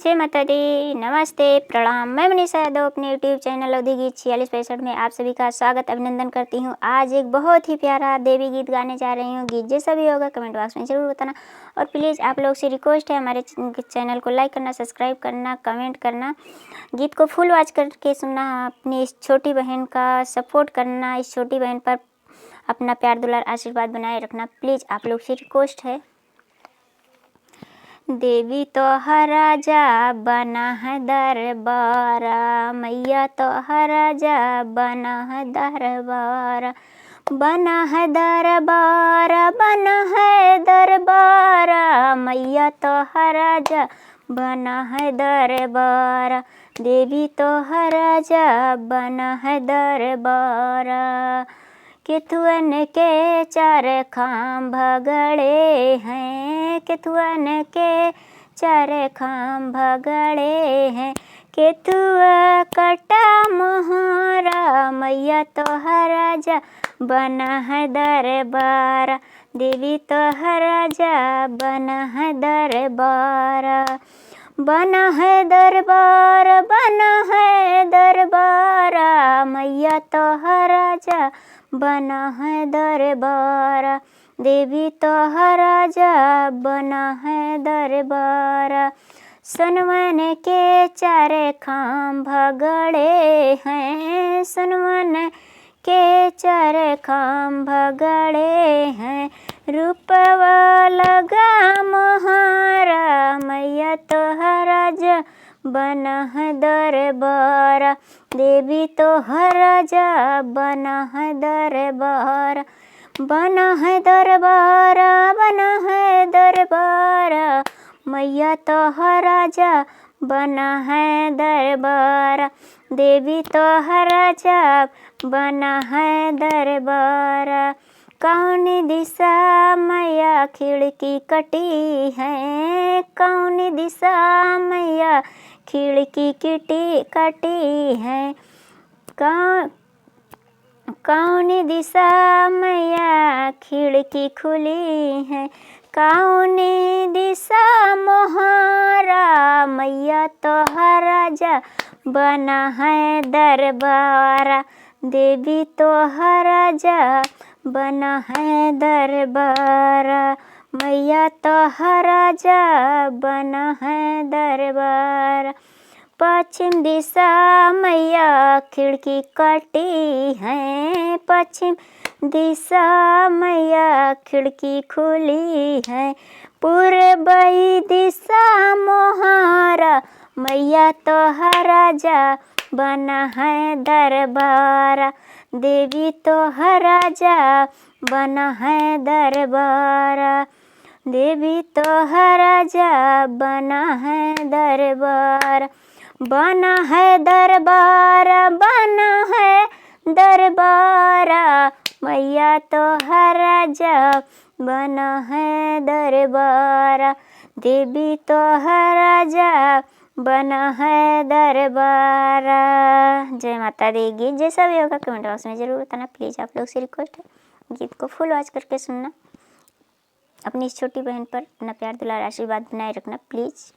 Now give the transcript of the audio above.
जय माता दी, नमस्ते, प्रणाम। मैं मनीषा यादव अपने यूट्यूब चैनल अवधि गीत 4665 में आप सभी का स्वागत अभिनंदन करती हूँ। आज एक बहुत ही प्यारा देवी गीत गाने जा रही हूँ। गीत जैसा भी होगा कमेंट बॉक्स में ज़रूर बताना और प्लीज़ आप लोग से रिक्वेस्ट है हमारे चैनल को लाइक करना, सब्सक्राइब करना, कमेंट करना, गीत को फुल वॉच करके सुनना, अपनी इस छोटी बहन का सपोर्ट करना, इस छोटी बहन पर अपना प्यार दुलार आशीर्वाद बनाए रखना, प्लीज़ आप लोग से रिक्वेस्ट है। देवी तोहरा जा बना है दरबारा, मैया तोहरा जा बना है दरबारा, बना है दरबारा, बना है दरबारा, मैया तोहरा जा बना है दरबारा, देवी तोहरा जा बना है दरबारा। केथुअन के चार खाम भगड़े हैं, केथुअन के चार खाम भगड़े हैं, केथुआ कटा मोहरा, मैया तोहरा जा बना है दरबारा, देवी तोहरा जा बना है दरबारा, बना है दरबारा, बना है दरबारा, मैया तोहरा जा बना है दरबारा, देवी तोहरा जा बना है दरबारा। सनवन के चार खाम भगड़े हैं, सनवन के चार खाम भगड़े हैं, रूपवा लगा मोहरा, मैया तोहरा जा बना है दरबारा, देवी तोहरा जा बना है दरबारा, बना है दरबारा, बना है दरबारा, मैया तोहरा जा बना है दरबारा, देवी तोहरा जा बना है दरबारा। कौन दिशा मैया खिड़की कटी है, कौन दिशा मैया खिड़की कटी है, कौन दिशा मैया खिड़की खुली है, कौन दिशा मोहरा, मैया तोहरा जा बना है दरबारा, देवी तोहरा जा बना है दरबारा, मैया तोहरा जा बना है दरबारा। पश्चिम दिशा मैया खिड़की कटी है, पश्चिम दिशा मैया खिड़की खुली है, पूर्वी दिशा मोहरा, मैया तोहरा जा बना है दरबारा, देवी तोहरा जा बना है दरबारा, देवी तोहरा जा बना है दरबारा, बना है दरबारा, बना है दरबारा, मैया तोहरा जा बना है दरबारा, देवी तोहरा जा बना है दरबारा। जय माता दी। गीत जैसा भी होगा कमेंट बॉक्स में ज़रूर बताना, प्लीज़ आप लोग से रिक्वेस्ट है। गीत को फुल वॉच करके सुनना, अपनी इस छोटी बहन पर अपना प्यार दुलार आशीर्वाद बनाए रखना, प्लीज़।